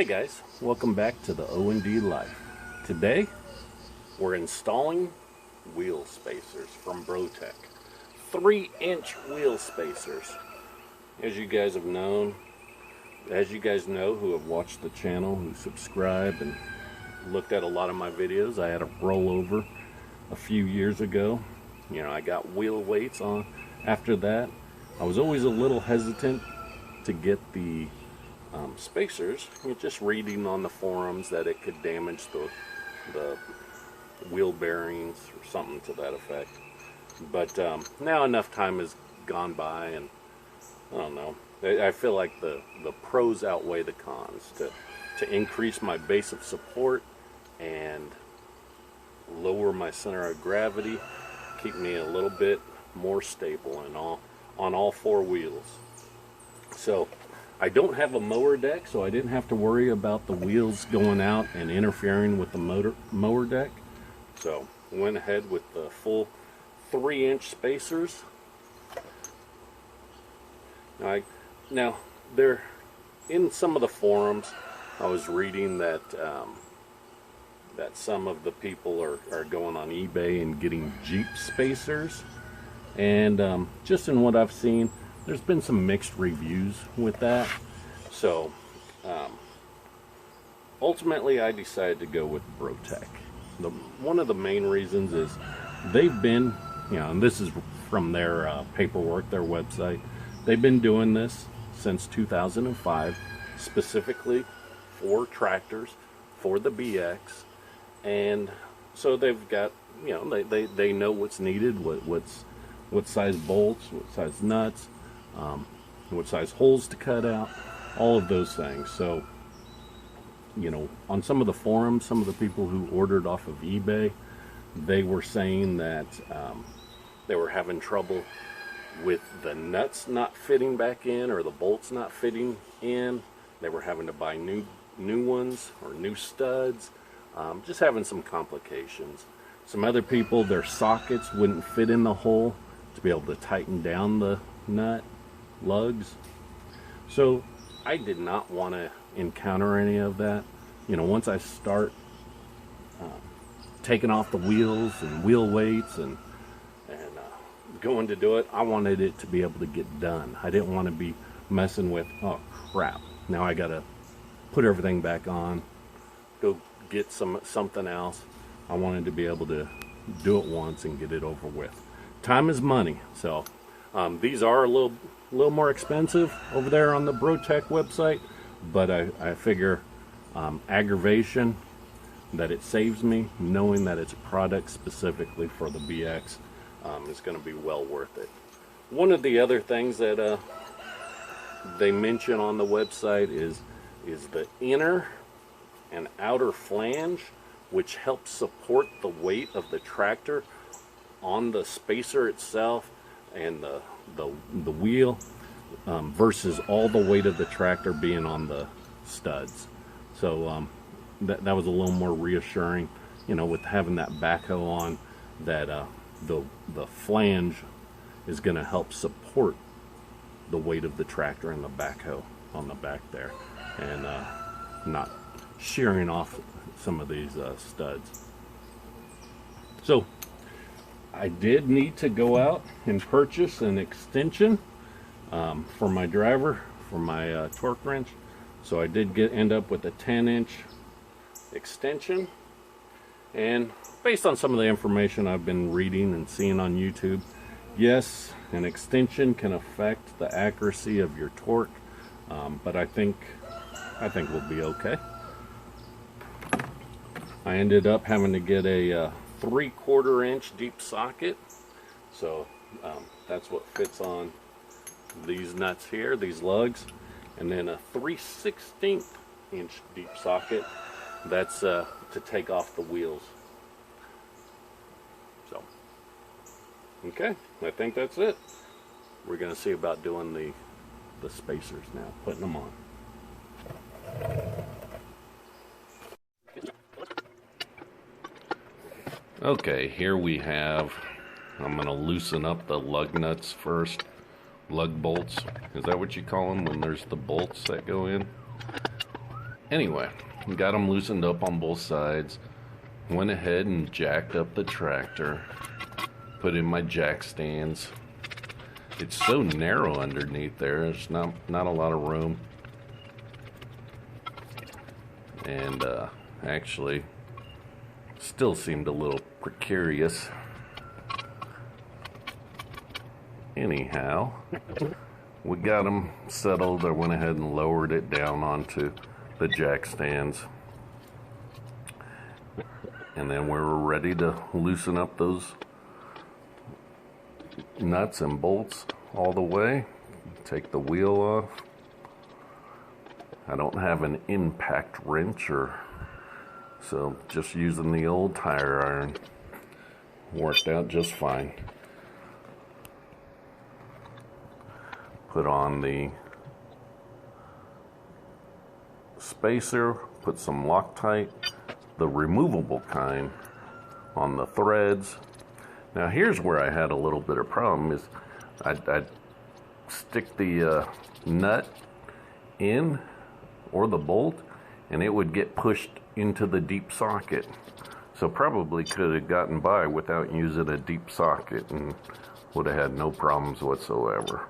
Hey guys, welcome back to the O&D Life. Today, we're installing wheel spacers from Bro-tek. 3-inch wheel spacers. As you guys know who have watched the channel, who subscribe and looked at a lot of my videos, I had a rollover a few years ago. You know, I got wheel weights on. After that, I was always a little hesitant to get the spacers. You're just reading on the forums that it could damage the wheel bearings or something to that effect. But now enough time has gone by, and I don't know. I feel like the pros outweigh the cons to increase my base of support and lower my center of gravity, keep me a little bit more stable and on all four wheels. So I don't have a mower deck, so I didn't have to worry about the wheels going out and interfering with the mower deck. So went ahead with the full 3-inch spacers. Now there, in some of the forums, I was reading that that some of the people are going on eBay and getting Jeep spacers, and just in what I've seen, there's been some mixed reviews with that. So ultimately I decided to go with Bro-tek. One of the main reasons is they've been, you know, and this is from their paperwork, their website, they've been doing this since 2005, specifically for tractors, for the BX, and so they've got, you know, they know what's needed, what size bolts, what size nuts, what size holes to cut out, all of those things. So, you know, on some of the forums, some of the people who ordered off of eBay, they were saying that they were having trouble with the nuts not fitting back in, or the bolts not fitting in. They were having to buy new ones or new studs, just having some complications. Some other people, their sockets wouldn't fit in the hole to be able to tighten down the nut lugs. So I did not want to encounter any of that. You know, once I start taking off the wheels and wheel weights and going to do it, I wanted it to be able to get done. I didn't want to be messing with, oh crap, now I gotta put everything back on, go get something else. I wanted to be able to do it once and get it over with. Time is money, so these are a little more expensive over there on the Bro-tek website, but I figure aggravation that it saves me, knowing that it's a product specifically for the BX, is going to be well worth it. One of the other things that they mention on the website is the inner and outer flange, which helps support the weight of the tractor on the spacer itself and the wheel, versus all the weight of the tractor being on the studs. So that was a little more reassuring, you know, with having that backhoe on, that the flange is going to help support the weight of the tractor and the backhoe on the back there, and not shearing off some of these studs. So I did need to go out and purchase an extension for my driver, for my torque wrench. So I did end up with a 10-inch extension, and based on some of the information I've been reading and seeing on YouTube, yes, an extension can affect the accuracy of your torque, but I think we'll be okay. I ended up having to get a 3/4 inch deep socket, so that's what fits on these nuts here, these lugs, and then a 3/16 inch deep socket. That's to take off the wheels. So, okay, I think that's it. We're going to see about doing the spacers now, putting them on. Okay, here we have, I'm going to loosen up the lug nuts first. Lug bolts, is that what you call them when there's the bolts that go in? Anyway, got them loosened up on both sides. Went ahead and jacked up the tractor. Put in my jack stands. It's so narrow underneath there. There's not a lot of room. And actually, still seemed a little precarious. Anyhow, we got them settled. I went ahead and lowered it down onto the jack stands. And then we were ready to loosen up those nuts and bolts all the way. Take the wheel off. I don't have an impact wrench, so just using the old tire iron worked out just fine. Put on the spacer, put some Loctite, the removable kind, on the threads. Now here's where I had a little bit of problem is I'd stick the nut in or the bolt and it would get pushed into the deep socket. So probably could have gotten by without using a deep socket and would have had no problems whatsoever.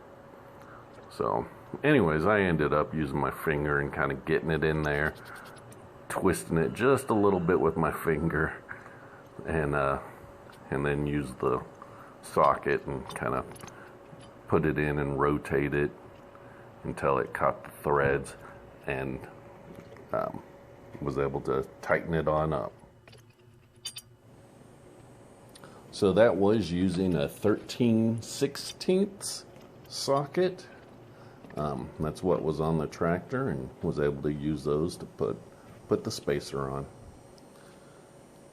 So anyways, I ended up using my finger and kind of getting it in there, twisting it just a little bit with my finger, and then use the socket and kind of put it in and rotate it until it caught the threads, and was able to tighten it on up. So that was using a 13/16 socket. That's what was on the tractor, and was able to use those to put the spacer on.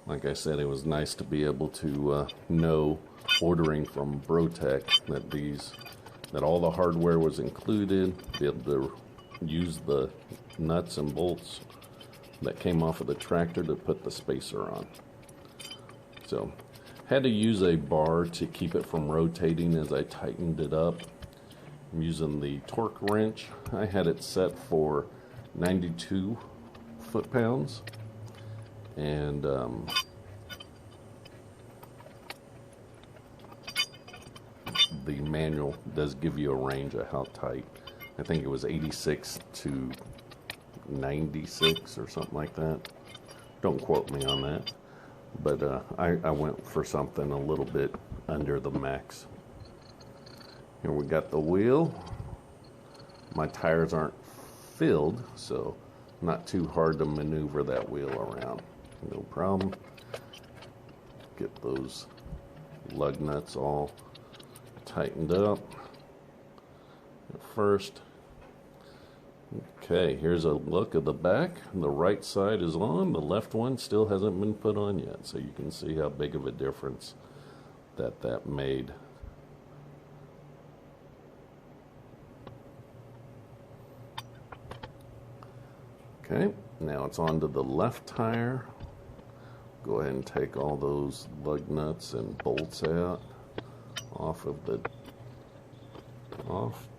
Like I said, it was nice to be able to know, ordering from Bro-tek, that all the hardware was included, be able to use the nuts and bolts that came off of the tractor to put the spacer on. So had to use a bar to keep it from rotating as I tightened it up. I'm using the torque wrench. I had it set for 92 foot-pounds, and the manual does give you a range of how tight. I think it was 86 to 96 or something like that. Don't quote me on that, but I went for something a little bit under the max. Here we got the wheel. My tires aren't filled, so not too hard to maneuver that wheel around. No problem. Get those lug nuts all tightened up at first. Okay, here's a look at the back. The right side is on, the left one still hasn't been put on yet, so you can see how big of a difference that made. Okay, now it's on to the left tire. Go ahead and take all those lug nuts and bolts out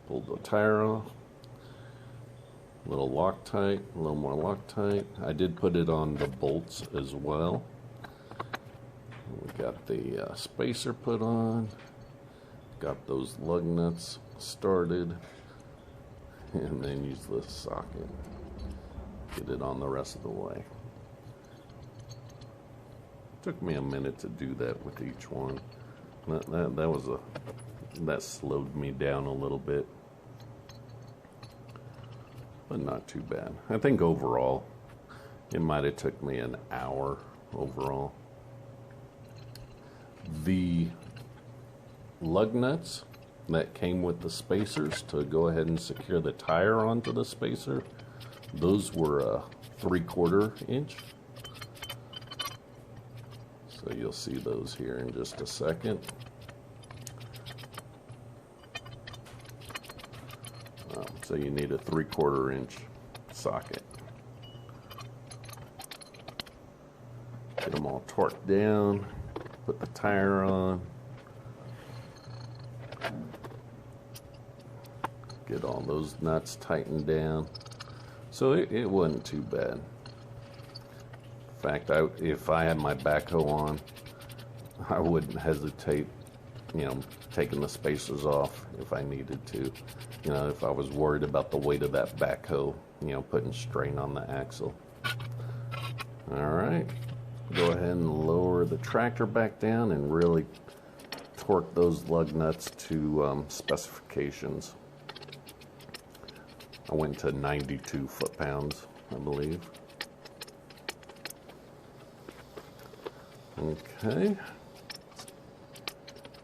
pull the tire off. A little Loctite, a little more Loctite. I did put it on the bolts as well. We got the spacer put on. Got those lug nuts started. And then use the socket. Get it on the rest of the way. Took me a minute to do that with each one. That slowed me down a little bit, but not too bad. I think overall it might have took me an hour overall. The lug nuts that came with the spacers to go ahead and secure the tire onto the spacer, those were a 3/4 inch. So you'll see those here in just a second. So you need a 3/4 inch socket. Get them all torqued down, put the tire on, get all those nuts tightened down. So it wasn't too bad. In fact, if I had my backhoe on, I wouldn't hesitate, taking the spacers off if I needed to. If I was worried about the weight of that backhoe, putting strain on the axle. All right, go ahead and lower the tractor back down and really torque those lug nuts to specifications. I went to 92 foot-pounds, I believe. Okay.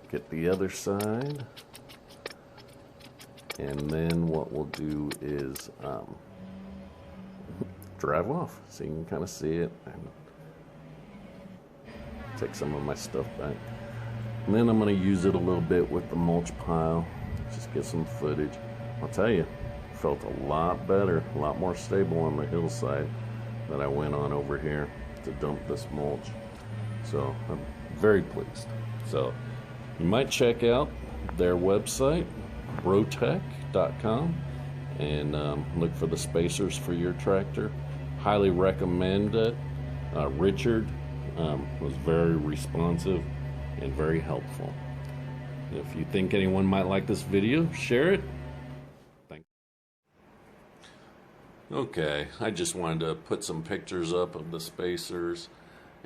Get the other side. And then what we'll do is drive off so you can kind of see it and take some of my stuff back. And then I'm going to use it a little bit with the mulch pile, just get some footage. I'll tell you, felt a lot better, a lot more stable on the hillside that I went on over here to dump this mulch. So I'm very pleased. So you might check out their website, Bro-tek.com, and look for the spacers for your tractor. Highly recommend it. Richard was very responsive and very helpful. If you think anyone might like this video, share it. Thanks. Okay, I just wanted to put some pictures up of the spacers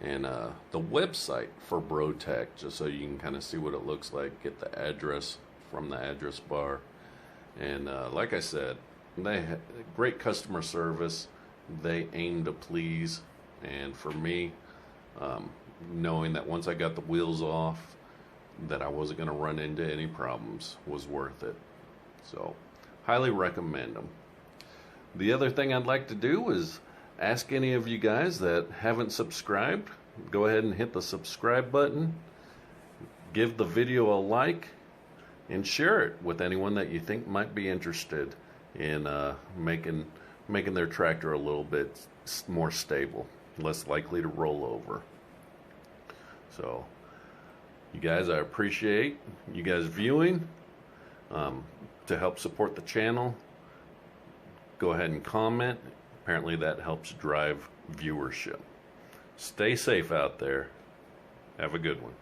and the website for Bro-tek, just so you can kind of see what it looks like, get the address from the address bar. And like I said, they have great customer service. They aim to please, and for me, knowing that once I got the wheels off, that I wasn't going to run into any problems was worth it. So highly recommend them. The other thing I'd like to do is ask any of you guys that haven't subscribed, go ahead and hit the subscribe button, give the video a like, and share it with anyone that you think might be interested in making their tractor a little bit more stable, less likely to roll over. So you guys, I appreciate you guys viewing. To help support the channel, go ahead and comment. Apparently that helps drive viewership. Stay safe out there. Have a good one.